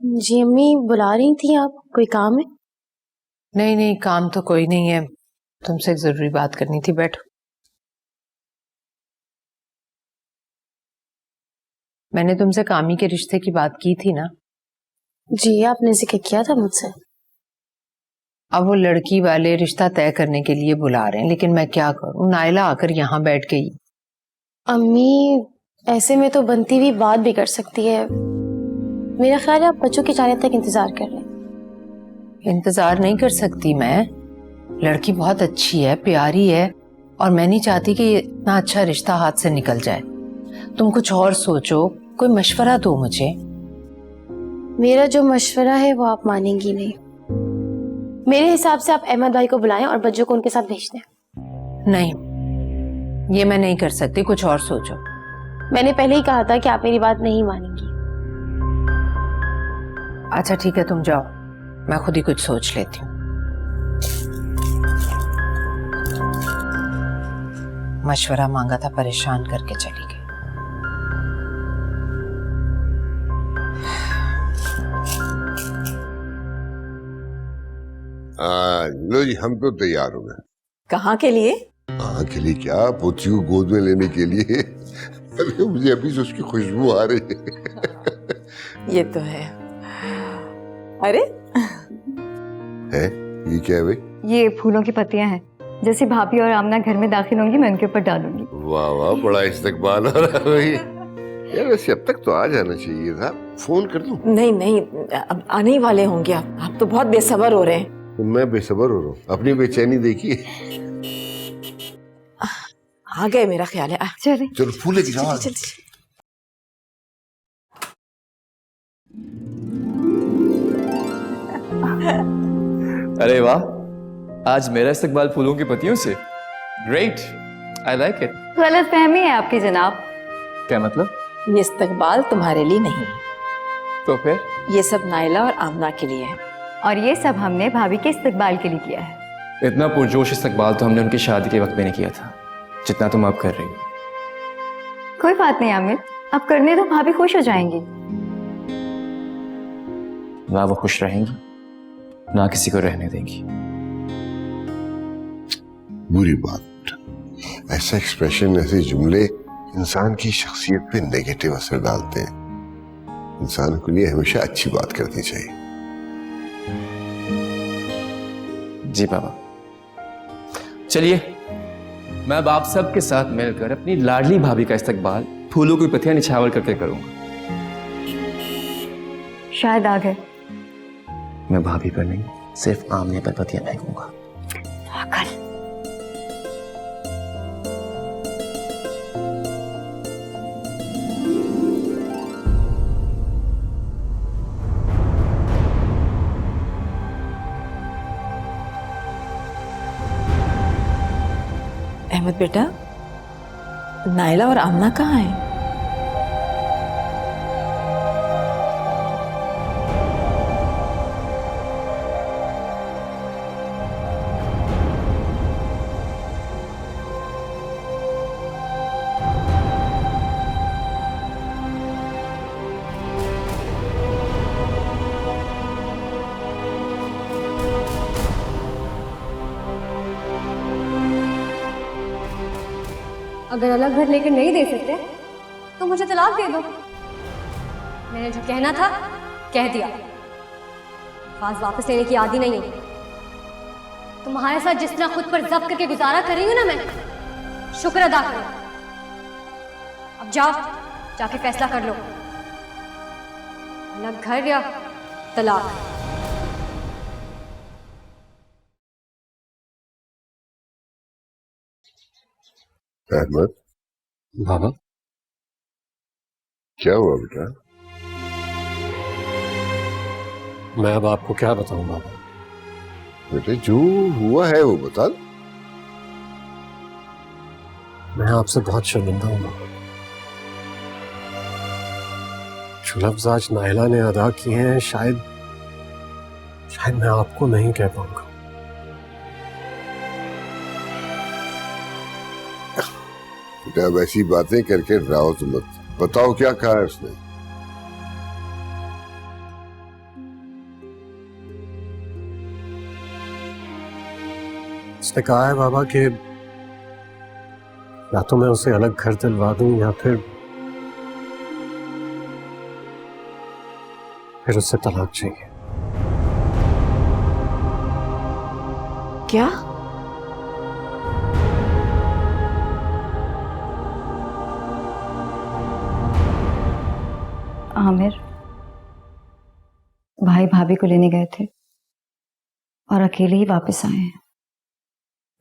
जी अम्मी बुला रही थी, आप कोई काम है? नहीं नहीं, काम तो कोई नहीं है, तुमसे एक जरूरी बात करनी थी। बैठो। मैंने तुमसे कामी के रिश्ते की बात की थी ना? जी आपने जिक्र किया था मुझसे। अब वो लड़की वाले रिश्ता तय करने के लिए बुला रहे हैं, लेकिन मैं क्या करूं, नायला आकर यहाँ बैठ गई। अम्मी ऐसे में तो बनती हुई बात भी कर सकती है। मेरा ख्याल है आप बच्चों के जाने तक इंतजार कर रहे हैं। इंतजार नहीं कर सकती मैं। लड़की बहुत अच्छी है, प्यारी है, और मैं नहीं चाहती कि इतना अच्छा रिश्ता हाथ से निकल जाए। तुम कुछ और सोचो, कोई मशवरा दो मुझे। मेरा जो मशवरा है वो आप मानेंगी नहीं। मेरे हिसाब से आप अहमद भाई को बुलाएं और बच्चों को उनके साथ भेज दें। नहीं, ये मैं नहीं कर सकती, कुछ और सोचो। मैंने पहले ही कहा था कि आप मेरी बात नहीं मानेंगी। अच्छा ठीक है, तुम जाओ, मैं खुद ही कुछ सोच लेती हूँ। मशवरा मांगा था, परेशान करके चली गई। लो जी, हम तो तैयार हो गए। कहाँ के लिए? कहाँ के लिए क्या, पोती को गोद में लेने के लिए। अरे मुझे अभी से उसकी खुशबू आ रही है। ये तो है। अरे है ये क्या है भाई? ये फूलों की पत्तियां हैं। जैसे भाभी और आमना घर में दाखिल होंगी मैं उनके ऊपर डालूंगी। वाह वाह, बड़ा इस्तकबाल हो रहा है भाई। यार वैसे अब तक तो आ जाना चाहिए था, फोन कर दूं? नहीं नहीं, अब आने ही वाले होंगे। आप तो बहुत बेसब्र हो रहे हैं। तो मैं बेसब्र हो रहा हूँ, अपनी बेचैनी देखिए। आ गए मेरा ख्याल है। चले चलो फूले की जाओ। अरे वाह, आज मेरा इस्तकबाल फूलों की पत्तियों से। Great, I like it. गलत फहमी है आपकी जनाब। क्या मतलब? ये इस्तकबाल तुम्हारे लिए नहीं है, तो फिर? ये सब नायला और आमना के लिए है। और ये सब हमने भाभी के इस्तकबाल के लिए किया है। इतना पुरजोश इस्तकबाल तो हमने उनकी शादी के वक्त में नहीं किया था जितना तुम अब कर रही हो। कोई बात नहीं आमिर, अब करने तो भाभी खुश हो जाएंगी। ना वो खुश रहेंगी, ना किसी को रहने देंगी। बुरी बात, ऐसा एक्सप्रेशन, ऐसे जुमले इंसान की शख्सियत पे नेगेटिव असर डालते हैं। इंसान के लिए हमेशा अच्छी बात करनी चाहिए। जी बाबा। चलिए, मैं अब आप सबके साथ मिलकर अपनी लाडली भाभी का इस्तकबाल फूलों की पत्तियां निछावर करके करूंगा। शायद आ गए। मैं भाभी पर नहीं, सिर्फ आमने पर पत्तियां फेंकूंगा। पागल। अहमद बेटा, नायला और आमना कहाँ हैं? अगर अलग घर लेकर नहीं दे सकते तो मुझे तलाक दे दो। मैंने जो कहना था कह दिया। बात वापस लेने की आदी नहीं हूं। तुम्हारे साथ जिस तरह खुद पर जब्त करके गुजारा कर रही हूं ना, मैं शुक्र अदा करो। अब जाओ, जाके फैसला कर लो, अलग घर या तलाक। अहमद, बाबा, क्या हुआ बेटा? मैं अब आपको क्या बताऊं बाबा? बेटे जो हुआ है वो बता। मैं आपसे बहुत शर्मिंदा हूं बाबा। जो लफ्ज आज नायला ने अदा किए हैं, शायद मैं आपको नहीं कह पाऊंगा। बेटा अब ऐसी बातें करके डराओ तो मत। बताओ क्या कहा है उसने? उसने कहा है बाबा कि या तो मैं उसे अलग घर दिलवा दूं या फिर उससे तलाक चाहिए। क्या? आमिर भाई भाभी को लेने गए थे और अकेले ही वापस आए हैं।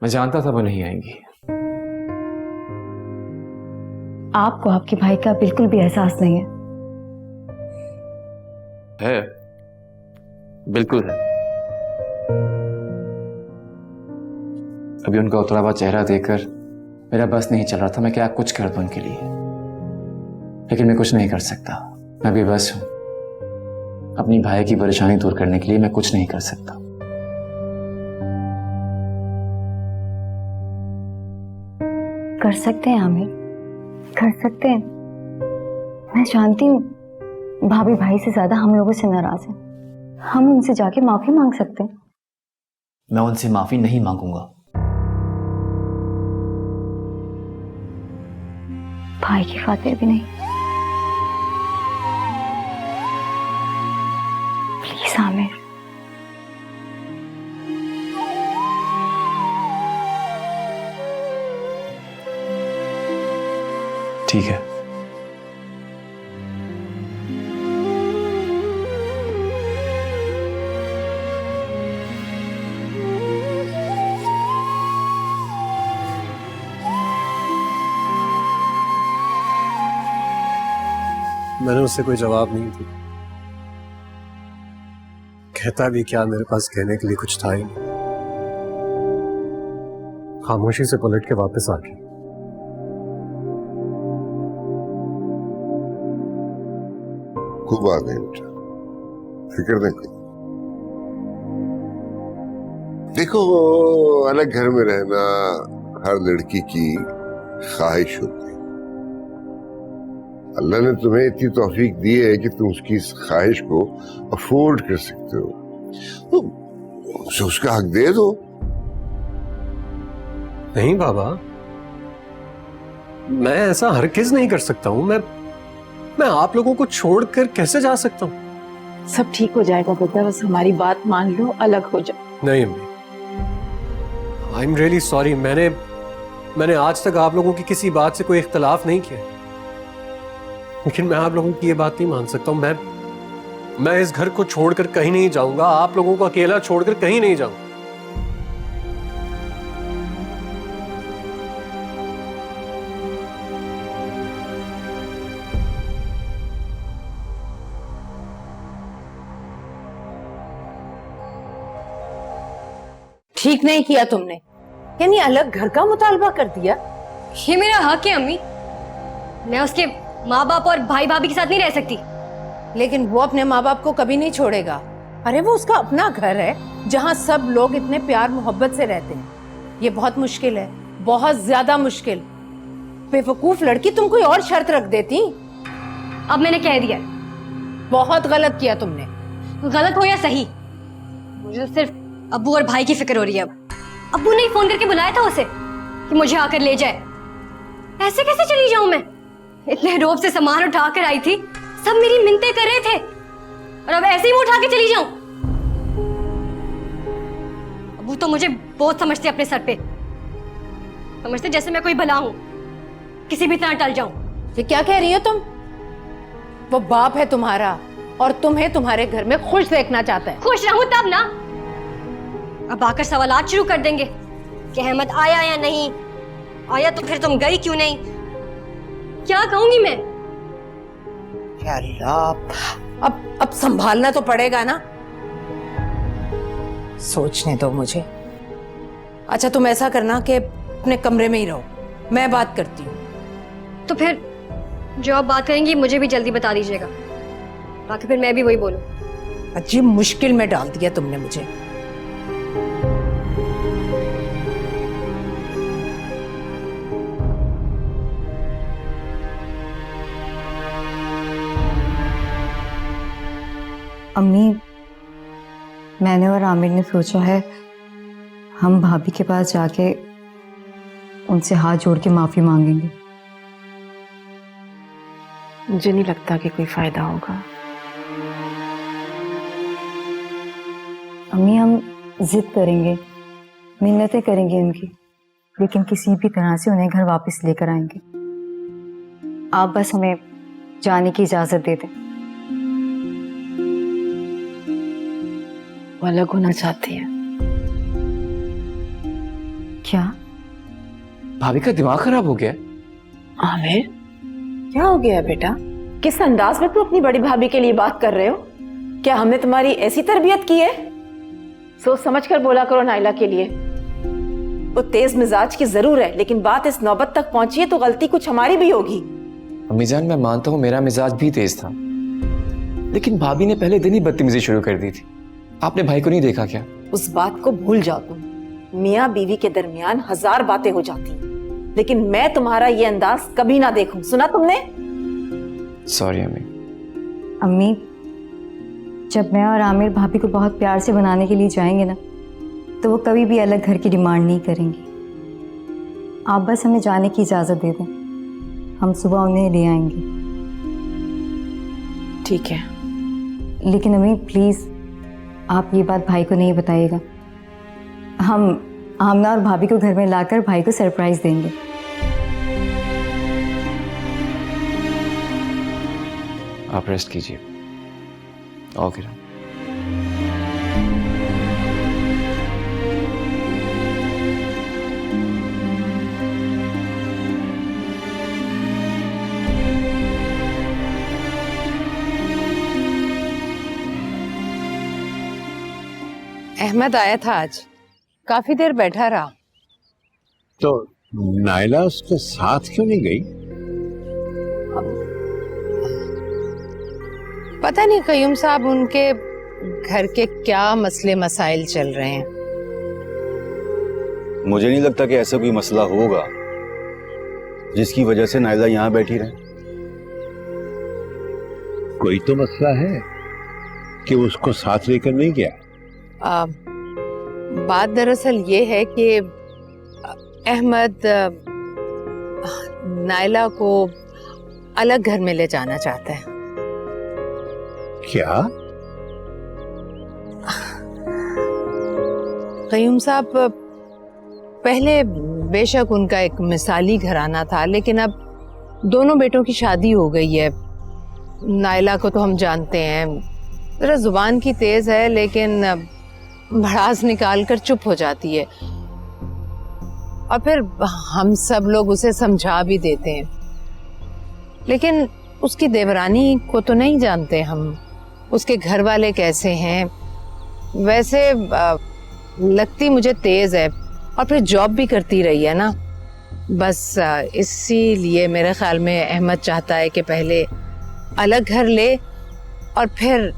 मैं जानता था वो नहीं आएंगी। आपको आपके भाई का बिल्कुल भी एहसास नहीं है। है, बिल्कुल है। अभी उनका उतरा हुआ चेहरा देखकर मेरा बस नहीं चल रहा था मैं क्या कुछ कर दूं उनके लिए, लेकिन मैं कुछ नहीं कर सकता। मैं बेबस हूं। अपनी भाई की परेशानी दूर करने के लिए मैं कुछ नहीं कर सकता। कर सकते हैं आमिर, कर सकते हैं। मैं जानती हूँ भाभी भाई से ज्यादा हम लोगों से नाराज है। हम उनसे जाके माफी मांग सकते हैं। मैं उनसे माफी नहीं मांगूंगा। भाई की खातिर भी नहीं। प्लीज आमिर। ठीक है। मैंने उससे कोई जवाब नहीं दिया। कहता भी क्या, मेरे पास कहने के लिए कुछ था ही नहीं। खामोशी से पलट के वापस आ गई। खूब आ गए बेटा, फिक्र न करो। देखो, अलग घर में रहना हर लड़की की ख्वाहिश होती है। अल्लाह ने तुम्हें इतनी तौफीक दी है कि तुम उसकी इस ख्वाहिश को अफोर्ड कर सकते हो, तो उसे उसका हक दे दो। नहीं बाबा, मैं ऐसा हरगिज़ नहीं कर सकता हूं। मैं आप लोगों को छोड़कर कैसे जा सकता हूं? सब ठीक हो जाएगा बेटा, बस हमारी बात मान लो, अलग हो जाओ। नहीं अम्मी, आई एम रियली सॉरी। मैंने आज तक आप लोगों की किसी बात से कोई इख्तलाफ नहीं किया, लेकिन मैं आप लोगों की ये बात नहीं मान सकता हूं। मैं इस घर को छोड़कर कहीं नहीं जाऊंगा। आप लोगों को अकेला छोड़कर कहीं नहीं जाऊंगा। ठीक नहीं किया तुमने, यानी अलग घर का मुतालबा कर दिया। ये मेरा हक है अम्मी। मैं उसके माँ बाप और भाई भाभी के साथ नहीं रह सकती। लेकिन वो अपने माँ बाप को कभी नहीं छोड़ेगा। अरे वो उसका अपना घर है जहाँ सब लोग इतने प्यार मोहब्बत से रहते हैं। ये बहुत मुश्किल है, बहुत ज्यादा मुश्किल। बेवकूफ लड़की, तुम कोई और शर्त रख देती। अब मैंने कह दिया। बहुत गलत किया तुमने। गलत हो या सही, मुझे तो सिर्फ अब्बू और भाई की फिक्र हो रही है। अब अब्बू ने फोन करके बुलाया था उसे कि मुझे आकर ले जाए। ऐसे कैसे चली जाऊं मैं? इतने रोब से सामान उठा कर आई थी, सब मेरी मिन्नतें कर रहे थे, और अब ऐसे ही मैं उठा के चली जाऊं? अब्बू तो मुझे बहुत समझते अपने सर पे, समझते जैसे मैं कोई भला हूं, किसी भी तरह टल जाऊं। ये क्या कह रही हो तुम? वो बाप है तुम्हारा और तुम्हें तुम्हारे घर में खुश देखना चाहता है। खुश रहूं तब ना। अब आकर सवालात शुरू कर देंगे कि अहमद आया या नहीं आया, तो फिर तुम गई क्यों नहीं? क्या कहूंगी मैं? या अल्लाह, अब संभालना तो पड़ेगा ना। सोचने दो मुझे। अच्छा, तुम ऐसा करना कि अपने कमरे में ही रहो, मैं बात करती हूँ। तो फिर जो आप बात करेंगी मुझे भी जल्दी बता दीजिएगा, ताकि फिर मैं भी वही बोलूं। अजीब मुश्किल में डाल दिया तुमने मुझे। अम्मी, मैंने और आमिर ने सोचा है हम भाभी के पास जाके उनसे हाथ जोड़ के माफी मांगेंगे। मुझे नहीं लगता कि कोई फायदा होगा। अम्मी, हम जिद करेंगे, मिन्नतें करेंगे उनकी, लेकिन किसी भी तरह से उन्हें घर वापस लेकर आएंगे। आप बस हमें जाने की इजाजत दे दें। वो अलग होना चाहती है। क्या? भाभी का दिमाग खराब हो गया। आमिर, क्या हो गया बेटा? किस अंदाज में तुम अपनी बड़ी भाभी के लिए बात कर रहे हो? क्या हमने तुम्हारी ऐसी तरबियत की है? सोच समझ कर बोला करो नाइला के लिए। वो तेज मिजाज की जरूर है, लेकिन बात इस नौबत तक पहुंची है तो गलती कुछ हमारी भी होगी। अम्मी जान, मैं मानता हूँ मेरा मिजाज भी तेज था, लेकिन भाभी ने पहले दिन ही बदतमीजी शुरू कर दी थी। आपने भाई को नहीं देखा क्या? उस बात को भूल जाओ तुम। मियाँ बीवी के दरमियान हजार बातें हो जाती हैं, लेकिन मैं तुम्हारा ये अंदाज कभी ना देखूं। सुना तुमने? सॉरी अम्मी। अम्मी, जब मैं और आमिर भाभी को बहुत प्यार से बनाने के लिए जाएंगे ना, तो वो कभी भी अलग घर की डिमांड नहीं करेंगी। आप बस हमें जाने की इजाज़त दे दें, हम सुबह उन्हें ले आएंगे। ठीक है, लेकिन अम्मी प्लीज़ आप ये बात भाई को नहीं बताइएगा। हम आमना और भाभी को घर में लाकर भाई को सरप्राइज देंगे। आप रेस्ट कीजिए। ओके। अहमद आया था आज, काफी देर बैठा रहा। तो नाइला उसके साथ क्यों नहीं गई? पता नहीं कयूम साहब, उनके घर के क्या मसले मसाइल चल रहे हैं। मुझे नहीं लगता कि ऐसा कोई मसला होगा जिसकी वजह से नाइला यहाँ बैठी रहे। कोई तो मसला है कि उसको साथ लेकर नहीं गया। बात दरअसल ये है कि अहमद नाइला को अलग घर में ले जाना चाहता है। क्या? कयूम साहब, पहले बेशक उनका एक मिसाली घराना था, लेकिन अब दोनों बेटों की शादी हो गई है। नाइला को तो हम जानते हैं, जरा जुबान की तेज है, लेकिन भड़ास निकाल कर चुप हो जाती है। और फिर हम सब लोग उसे समझा भी देते हैं, लेकिन उसकी देवरानी को तो नहीं जानते हम, उसके घर वाले कैसे हैं। वैसे लगती मुझे तेज है, और फिर जॉब भी करती रही है ना। बस इसीलिए मेरे ख्याल में अहमद चाहता है कि पहले अलग घर ले और फिर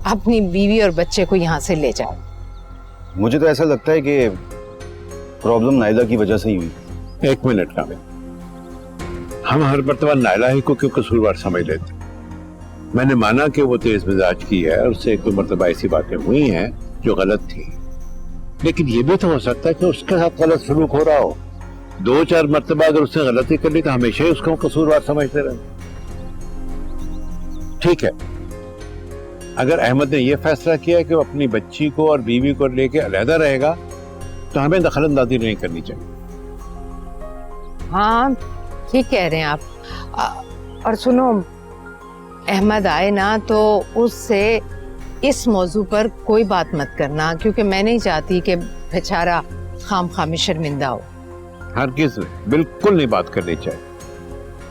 अपनी बीवी और बच्चे को यहाँ से ले जाए। मुझे तो ऐसा लगता है कि प्रॉब्लम नाइला की वजह से ही हुई। एक मिनट का, हम हर मर्तबा नाइला ही को क्यों कसूरवार समझ लेते? मैंने माना कि वो तेज मिजाज की है और उससे एक दो मर्तबा ऐसी बातें हुई हैं जो गलत थी, लेकिन ये भी तो हो सकता है कि उसके साथ गलत सलूक हो रहा हो। दो चार मर्तबा अगर उसने गलती कर ली तो हमेशा ही उसको कसूरवार समझते रहे। ठीक है, अगर अहमद ने यह फैसला किया कि वो अपनी बच्ची को और बीवी को लेके अलहदा रहेगा, तो हमें दखलंदाजी नहीं करनी चाहिए। हाँ, ठीक कह रहे हैं आप। और सुनो, अहमद आए ना तो उससे इस मौजू पर कोई बात मत करना, क्योंकि मैं नहीं चाहती कि बेचारा खामखा में शर्मिंदा हो। हरगिज़ बिल्कुल नहीं बात करनी चाहिए।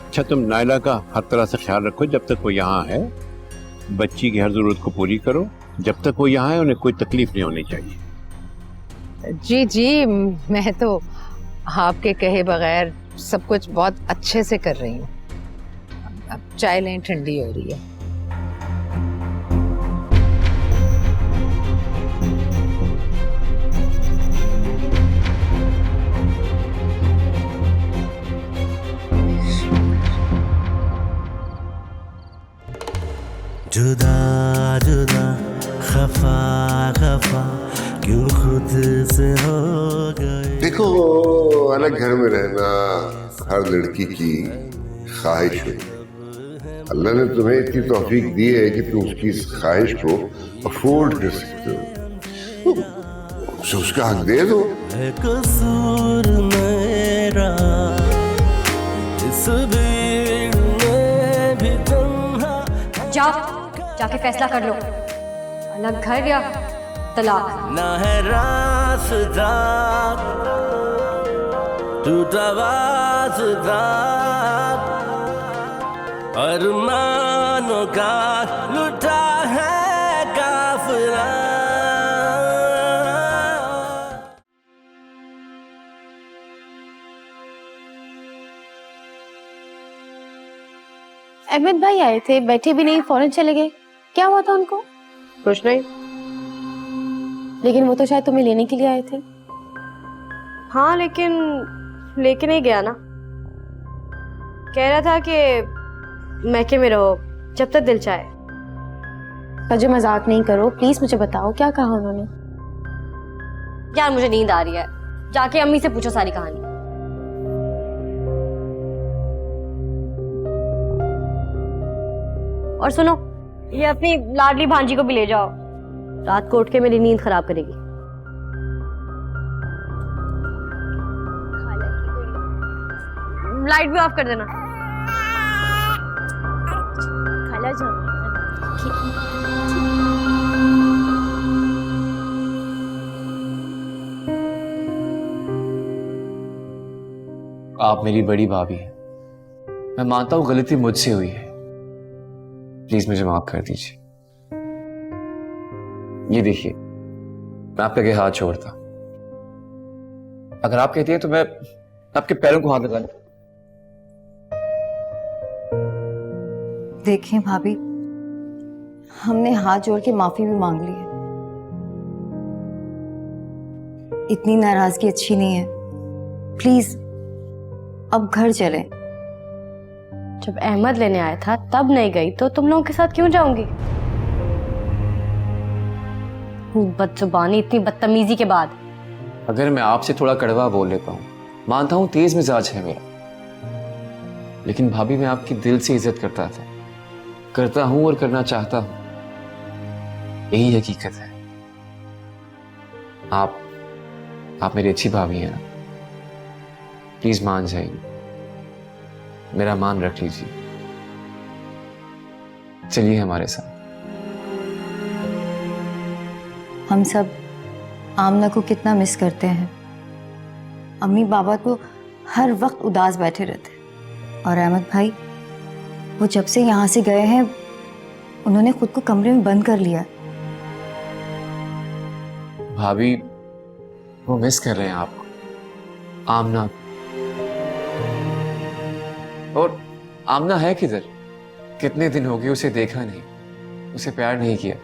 अच्छा, तुम नाइला का हर तरह से ख्याल रखो जब तक वो यहाँ है। बच्ची की हर जरूरत को पूरी करो। जब तक वो यहाँ है उन्हें कोई तकलीफ नहीं होनी चाहिए। जी जी, मैं तो आपके कहे बगैर सब कुछ बहुत अच्छे से कर रही हूँ। अब चाय लें, ठंडी हो रही है। जुदा जुदा खफा खफा क्यों खुद से हो गए। देखो, अलग घर में रहना हर लड़की की ख्वाहिश है। अल्लाह ने तुम्हें इतनी तौफीक दी है कि तुम उसकी इस ख्वाहिश को अफोर्ड कर सकते हो, तो उसका हक दे दो। है कसूर मेरा इस भीड़ में भी तन्हा। जाओ, जाके फैसला कर लो, अलग घर या तलाक। ना है रास्ता टूटा वास्ता, अरमानों का लुटा है काफिला। अहमद भाई आए थे, बैठे भी नहीं, फौरन चले गए। क्या हुआ था उनको? कुछ नहीं। लेकिन वो तो शायद तुम्हें लेने के लिए आए थे। हाँ, लेकिन लेके नहीं गया ना। कह रहा था कि मैके में रहो जब तक दिल चाहे। मुझे मजाक नहीं करो प्लीज, मुझे बताओ क्या कहा उन्होंने। यार मुझे नींद आ रही है, जाके अम्मी से पूछो सारी कहानी। और सुनो, ये अपनी लाडली भांजी को भी ले जाओ, रात को उठ के मेरी नींद खराब करेगी। लाइट भी ऑफ कर देना। खाला जाओ। आप मेरी बड़ी भाभी हैं, मैं मानता हूं गलती मुझसे हुई है, प्लीज मुझे माफ कर दीजिए। ये देखिए, मैं आपके आगे हाथ छोड़ता, अगर आप कहती हैं तो मैं आपके पैरों को हाथ लगा। देखिए भाभी, हमने हाथ जोड़ के माफी भी मांग ली है। इतनी नाराजगी अच्छी नहीं है, प्लीज अब घर चलें। जब अहमद लेने आया था तब नहीं गई तो तुम लोगों के साथ क्यों जाऊंगी? बदजुबानी, इतनी बदतमीजी के बाद। अगर मैं आपसे थोड़ा कड़वा बोल लेता हूं, मानता हूं तेज मिजाज है मेरा, लेकिन भाभी मैं आपकी दिल से इज्जत करता हूं और करना चाहता हूं, यही हकीकत है। आप मेरी अच्छी भाभी हैं ना, प्लीज मान जाइए, मेरा मान रख लीजिए, चलिए हमारे साथ। हम सब आमना को कितना मिस करते हैं। अम्मी बाबा तो हर वक्त उदास बैठे रहते हैं, और अहमद भाई वो जब से यहाँ से गए हैं उन्होंने खुद को कमरे में बंद कर लिया। भाभी वो मिस कर रहे हैं आपको, आमना। और आमना है किधर? कितने दिन हो गए उसे देखा नहीं, उसे प्यार नहीं किया।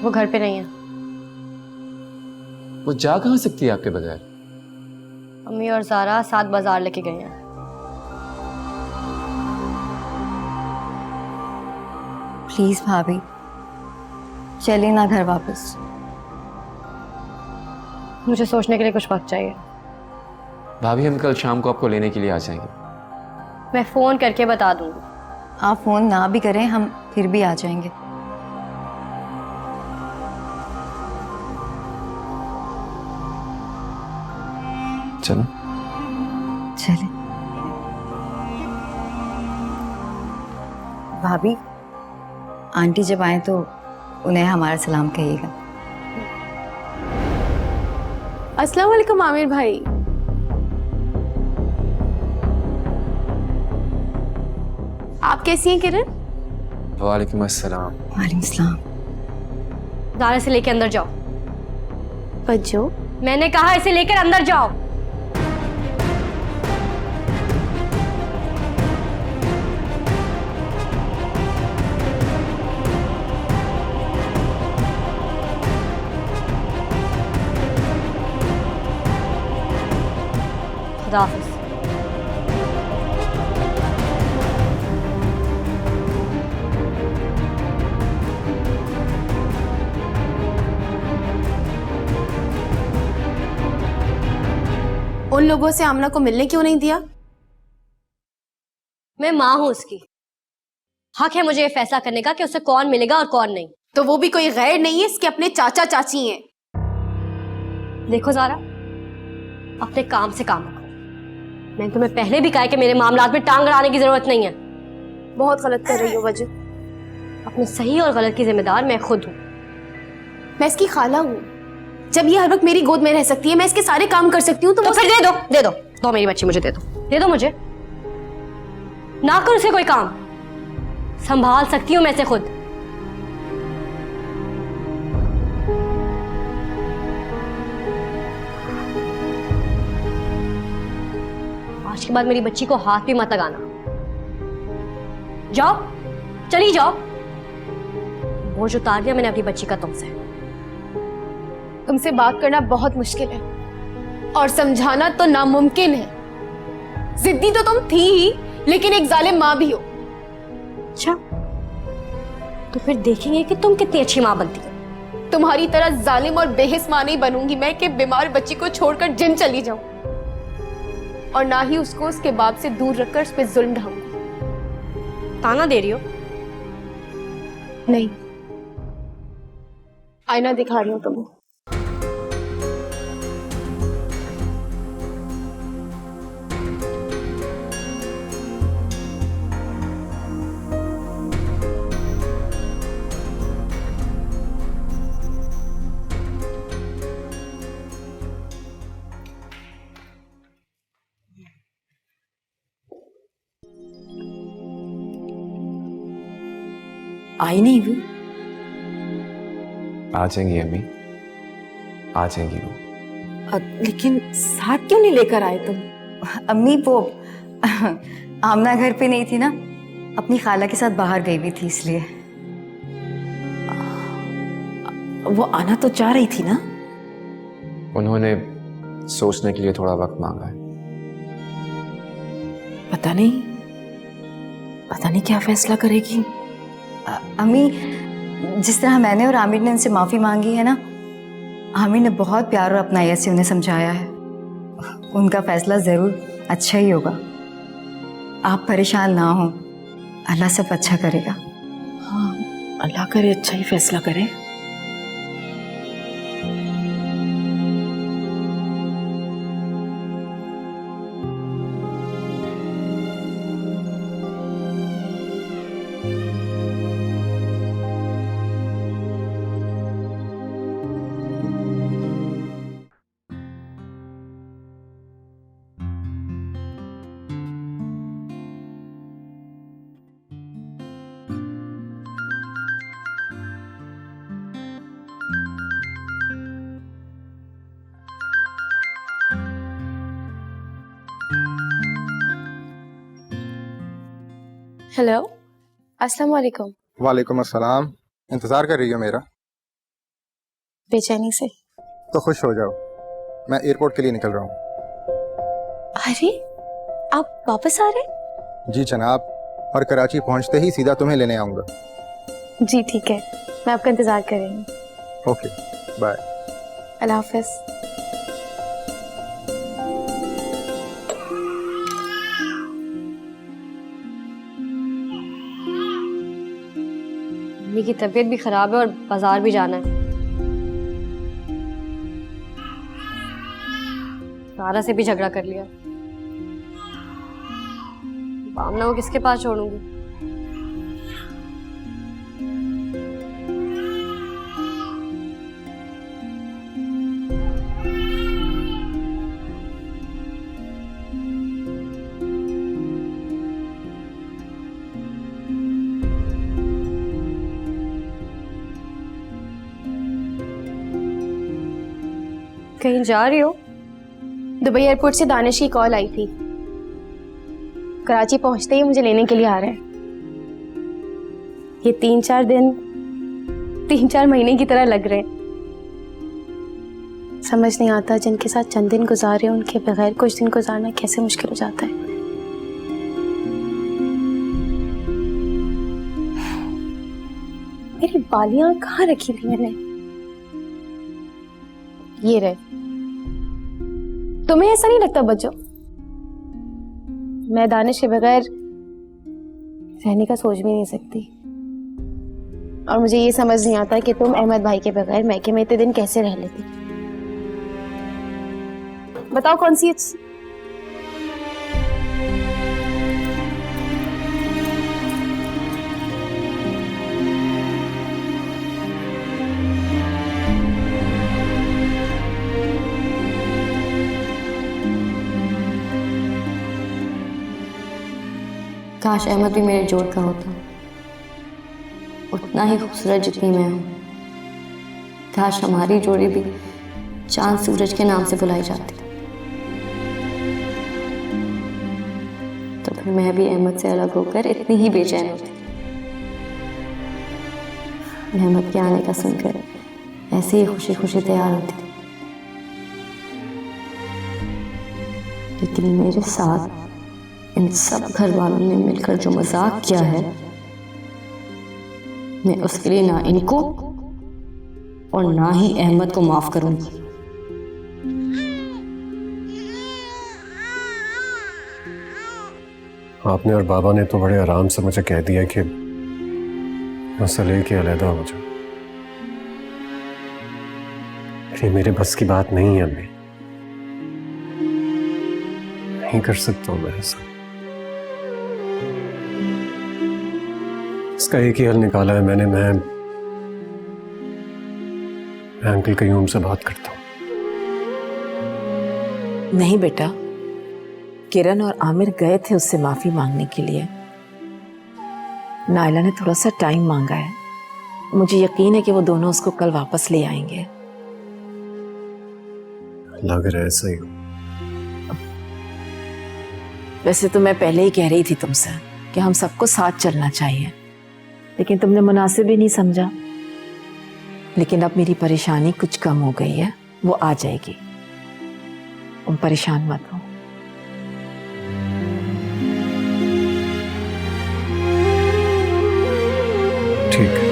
वो घर पे नहीं है। वो जा कहां सकती है आपके बगैर? अम्मी और ज़ारा साथ बाजार लेके गए हैं। प्लीज भाभी चलिए ना घर वापस। मुझे सोचने के लिए कुछ वक्त चाहिए। भाभी हम कल शाम को आपको लेने के लिए आ जाएंगे। मैं फोन करके बता दूंगी। आप फोन ना भी करें हम फिर भी आ जाएंगे। चलो चले। भाभी आंटी जब आए तो उन्हें हमारा सलाम कहिएगा। अस्सलाम वालेकुम आमिर भाई। आप कैसी हैं किरण? वालेकुम अस्सलाम। वालेकुम सलाम। ज़ारा से लेके अंदर जाओ। बच्चों मैंने कहा इसे लेकर अंदर जाओ। खुदा हाफिज़। उन लोगों से आमना को मिलने क्यों नहीं दिया? मैं माँ हूं उसकी, हक है मुझे ये फैसला करने का कि उसे कौन मिलेगा और कौन नहीं। तो वो भी कोई गैर नहीं है, इसके अपने चाचा चाची हैं। देखो ज़ारा, अपने काम से काम रखो। मैंने तुम्हें पहले भी कहा है कि मेरे मामलात में टांग अड़ाने की जरूरत नहीं है। बहुत गलत कर रही हो वजह। अपने सही और गलत की जिम्मेदार मैं खुद हूँ। मैं इसकी खाला हूँ। जब ये हर वक्त मेरी गोद में रह सकती है, मैं इसके सारे काम कर सकती हूँ, तो फिर दे दो मेरी बच्ची मुझे दे दो मुझे। ना कर उसे कोई काम, संभाल सकती हूँ मैं इसे खुद। आज के बाद मेरी बच्ची को हाथ भी मत लगाना। जाओ, चली जाओ। बोझ उतार दिया मैंने अपनी बच्ची का तुमसे। तुमसे बात करना बहुत मुश्किल है और समझाना तो नामुमकिन है। जिद्दी तो तुम थी ही, लेकिन एक जालिम माँ भी हो। अच्छा, तो फिर देखेंगे कि तुम कितनी अच्छी माँ बनती हो। तुम्हारी तरह जालिम और बेहिस माँ नहीं बनूंगी मैं कि बीमार बच्ची को छोड़कर जिम चली जाऊं, और ना ही उसको उसके बाप से दूर रखकर उस पर जुल्म ढाऊंगी। ताना दे रही हो? नहीं, आईना दिखा रही हूँ तुम्हें। आई नहीं वो? आ जाएंगी अम्मी, आ जाएंगी वो। लेकिन साथ क्यों नहीं लेकर आए तुम? अम्मी वो आमना घर पे नहीं थी ना, अपनी खाला के साथ बाहर गई हुई थी इसलिए। वो आना तो चाह रही थी ना? उन्होंने सोचने के लिए थोड़ा वक्त मांगा है। पता नहीं क्या फैसला करेगी। अम्मी, जिस तरह मैंने और आमिर ने उनसे माफ़ी मांगी है ना, आमिर ने बहुत प्यार और अपनाइयत से उन्हें समझाया है। उनका फैसला ज़रूर अच्छा ही होगा। आप परेशान ना हो, अल्लाह सब अच्छा करेगा। हाँ, अल्लाह करे अच्छा ही फैसला करे। हेलो, अस्सलाम वालेकुम। वालेकुम अस्सलाम। इंतज़ार कर रही हो मेरा? बेचैनी से। तो खुश हो जाओ, मैं एयरपोर्ट के लिए निकल रहा हूँ। अरे, आप वापस आ रहे? जी जनाब, और कराची पहुँचते ही सीधा तुम्हें लेने आऊँगा। जी ठीक है, मैं आपका इंतज़ार कर रही हूँ। Okay, bye. अल्लाह हाफ़िज़। मम्मी की तबीयत भी खराब है और बाजार भी जाना है। सारा से भी झगड़ा कर लिया। आमना को किसके पास छोड़ूंगी? कहीं जा रही हो? दुबई एयरपोर्ट से दानिश की कॉल आई थी। कराची पहुंचते ही मुझे लेने के लिए आ रहे हैं। ये 3-4 दिन 3-4 महीने की तरह लग रहे हैं। समझ नहीं आता जिनके साथ चंद दिन गुजारे उनके बगैर कुछ दिन गुजारना कैसे मुश्किल हो जाता है। मेरी बालियां कहाँ रखी थी मैंने? ये रहे। तुम्हें ऐसा नहीं लगता बच्चों? मैं दानिश के बगैर रहने का सोच भी नहीं सकती, और मुझे ये समझ नहीं आता कि तुम अहमद भाई के बगैर मैके में इतने दिन कैसे रह लेती। बताओ कौन सी अच्छी? काश अहमद भी मेरे जोड़ का होता, उतना ही खूबसूरत जितनी मैं हूँ। काश हमारी जोड़ी भी चांद सूरज के नाम से बुलाई जाती, तो फिर मैं भी अहमद से अलग होकर इतनी ही बेचैन होती। अहमद के आने का सुनकर ऐसे ही खुशी खुशी तैयार होती, लेकिन मेरे साथ इन सब घर वालों ने मिलकर जो मजाक किया है, मैं उसके लिए ना इनको और ना ही अहमद को माफ करूंगी। आपने और बाबा ने तो बड़े आराम से मुझे कह दिया कि मसले के अलहदा हो जाओ। ये मेरे बस की बात नहीं है, अम्मी। नहीं कर सकता हूं मैं ऐसा। इसका एक ही हल निकाला है मैंने। मैं अंकल कयूम से बात करता हूँ। नहीं बेटा, किरण और आमिर गए थे उससे माफी मांगने के लिए। नायला ने थोड़ा सा टाइम मांगा है। मुझे यकीन है कि वो दोनों उसको कल वापस ले आएंगे। लग रहा है ऐसा ही हो। वैसे तो मैं पहले ही कह रही थी तुमसे कि हम सबको साथ चलना चाहिए, लेकिन तुमने मुनासिब ही नहीं समझा। लेकिन अब मेरी परेशानी कुछ कम हो गई है, वो आ जाएगी। तुम परेशान मत हो। ठीक है।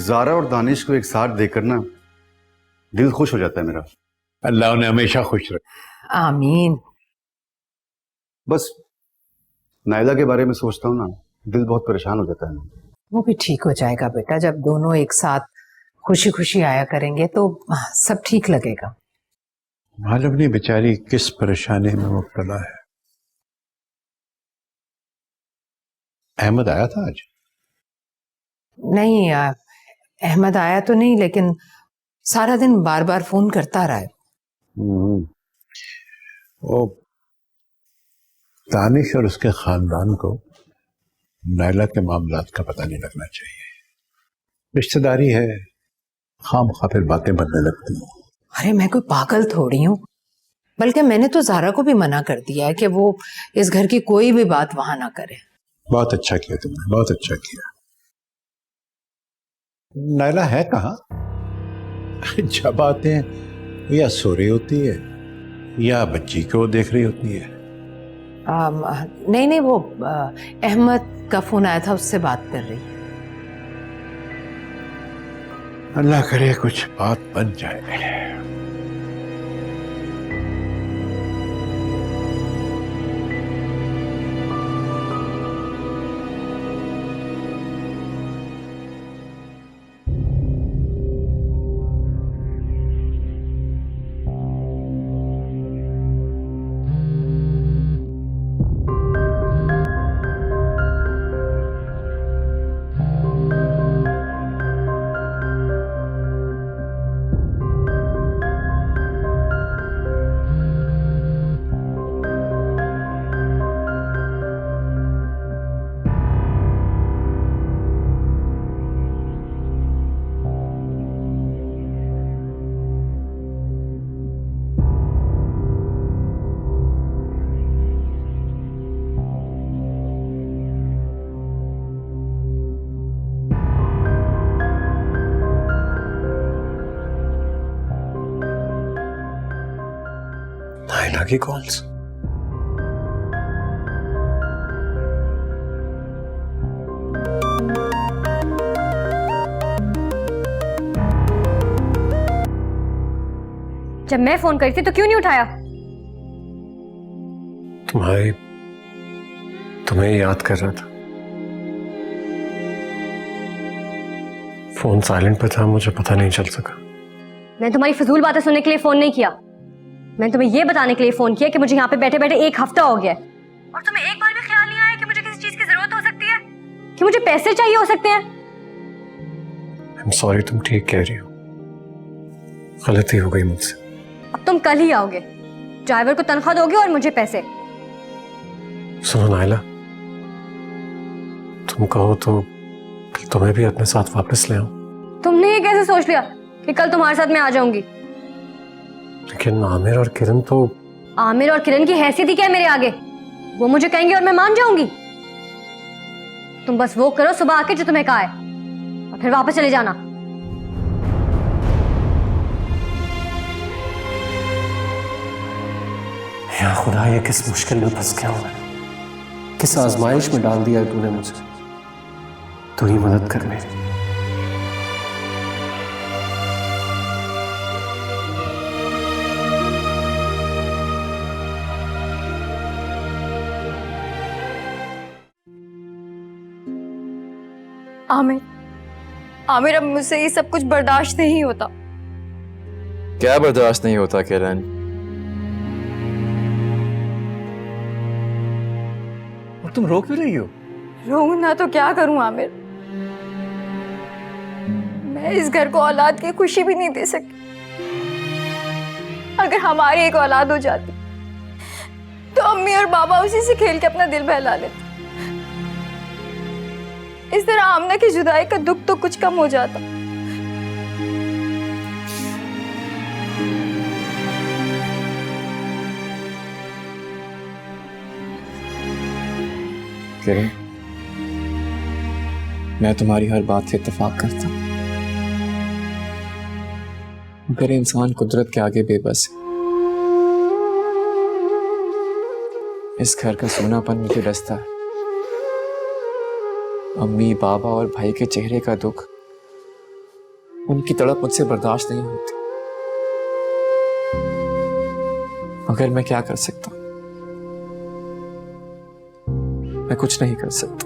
ज़ारा और दानिश को एक साथ देखकर ना दिल खुश हो जाता है मेरा। अल्लाह उन्हें हमेशा खुश रखे। आमीन। बस नायला के बारे में सोचता हूँ ना, दिल बहुत परेशान हो जाता है। वो भी ठीक हो जाएगा बेटा। जब दोनों एक साथ खुशी खुशी आया करेंगे तो सब ठीक लगेगा। मालूम नहीं बेचारी किस परेशानी में मुब्तला है। अहमद आया था आज? नहीं अहमद आया तो नहीं, लेकिन सारा दिन बार बार फोन करता रहा है। वो दानिश और उसके खानदान को नायला के मामलात का पता नहीं लगना चाहिए। रिश्तेदारी है, खामखा फिर बातें बनने लगती हैं। अरे मैं कोई पागल थोड़ी हूँ, बल्कि मैंने तो ज़ारा को भी मना कर दिया है कि वो इस घर की कोई भी बात वहां ना करे। बहुत अच्छा किया तुमने, बहुत अच्छा किया। नायला है कहाँ? जब आते हैं या सो रही होती है या बच्ची को देख रही होती है। नहीं नहीं, वो अहमद का फोन आया था, उससे बात कर रही। अल्लाह करे कुछ बात बन जाए। नेहा की कॉल्स। जब मैं फोन करी थी तो क्यों नहीं उठाया? तुम्हें याद कर रहा था। फोन साइलेंट पे था, मुझे पता नहीं चल सका। मैंने तुम्हारी फजूल बातें सुनने के लिए फोन नहीं किया। मैंने तुम्हें यह बताने के लिए फोन किया कि मुझे यहाँ पे बैठे बैठे 1 हफ्ता हो गया है और तुम्हें एक बार भी ख्याल नहीं आया कि मुझे किसी चीज की जरूरत हो सकती है, कि मुझे पैसे चाहिए हो सकते हैं। I'm sorry, तुम ठीक कह रही हो, गलती हो गई मुझसे। अब तुम कल ही आओगे, ड्राइवर को तनख्वाह दोगे और मुझे पैसे। सुनो नाइला, तुम कहो तो कल तुम्हें भी अपने साथ वापस ले आऊं। तुमने ये कैसे सोच लिया कि कल तुम्हारे साथ मैं आ जाऊंगी? लेकिन आमिर और किरण तो। आमिर और किरण की हैसियत ही क्या है मेरे आगे? वो मुझे कहेंगे और मैं मान जाऊंगी। तुम बस वो करो सुबह आके जो तुम्हें कहा है और फिर वापस चले जाना। या खुदा, ये किस मुश्किल में फंस गया हूं, किस आजमाइश में डाल दिया है तूने मुझे। तू ही मदद कर मेरी। आमिर अब मुझसे ये सब कुछ बर्दाश्त नहीं होता। क्या बर्दाश्त नहीं होता किरण? और तुम रो क्यों रही हो? रोऊं ना तो क्या करूं आमिर? मैं इस घर को औलाद की खुशी भी नहीं दे सकती। अगर हमारी एक औलाद हो जाती तो अम्मी और बाबा उसी से खेल के अपना दिल बहला लेते। इस तरह आमना की जुदाई का दुख तो कुछ कम हो जाता। किरण, मैं तुम्हारी हर बात से इत्तेफाक करता हूं, मगर इंसान कुदरत के आगे बेबस है। इस घर का सोनापन मुझे डसता है। अम्मी, बाबा और भाई के चेहरे का दुख, उनकी तड़प मुझसे बर्दाश्त नहीं होती। मगर मैं क्या कर सकता हूं? मैं कुछ नहीं कर सकता।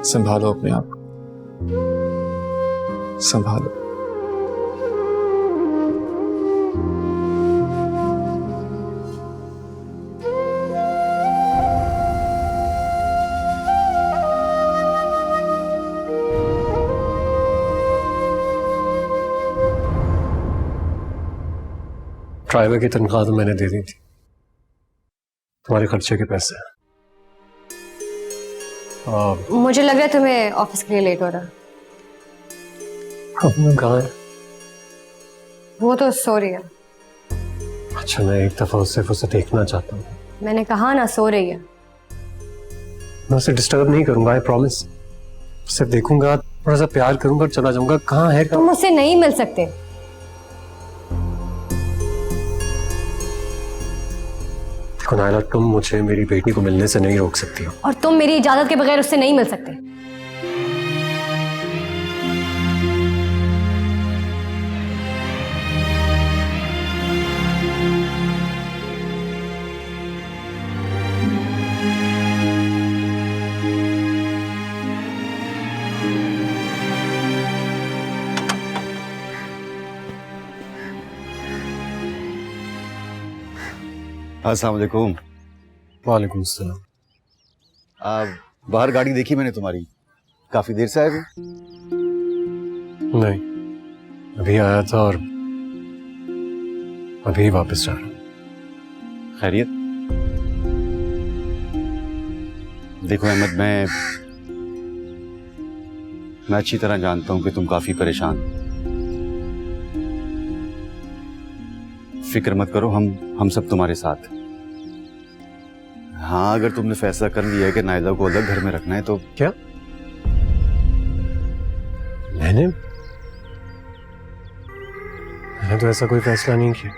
संभालो अपने आप को, संभालो। ड्राइवर की तनख्वाह तो मैंने दे दी थी, तुम्हारे खर्चे के पैसे। मुझे लग रहा है तुम्हें ऑफिस के लिए लेट हो रहा है। अब कहाँ है? वो तो सो रही है। अच्छा, मैं एक दफा उसे देखना चाहता हूँ। मैंने कहा ना, सो रही है। मैं उसे डिस्टर्ब नहीं करूंगा, आई प्रॉमिस। उसे देखूंगा, थोड़ा सा प्यार करूंगा और चला जाऊंगा। कहाँ है? तुम मुझसे नहीं मिल सकते। देखो नायला, तुम मुझे मेरी बेटी को मिलने से नहीं रोक सकती हो, और तुम मेरी इजाजत के बगैर उससे नहीं मिल सकते। अस्सलाम वालेकुम। वालेकुम सलाम। बाहर गाड़ी देखी मैंने तुम्हारी, काफी देर से आए हो? नहीं, अभी आया था और अभी वापस जा रहा हूं। खैरियत? देखो अहमद, मैं अच्छी तरह जानता हूं कि तुम काफी परेशान हो। फिक्र मत करो, हम सब तुम्हारे साथ हैं। हाँ, अगर तुमने फैसला कर लिया है कि नायला को अलग घर में रखना है तो। क्या? मैंने तो ऐसा कोई फैसला नहीं किया।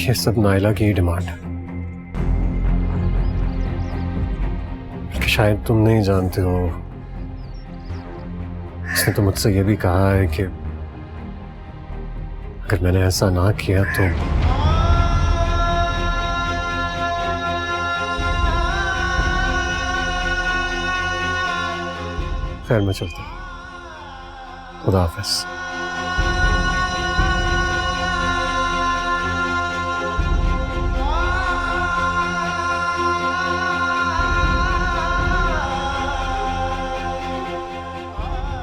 ये सब नाइला की ही डिमांड है। कि शायद तुम नहीं जानते हो, उसने तो मुझसे ये भी कहा है कि अगर मैंने ऐसा ना किया तो खैर मैं चलता हूं। खुदा हाफिज।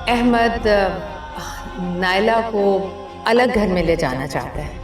अहमद नाइला को अलग घर में ले जाना चाहता है।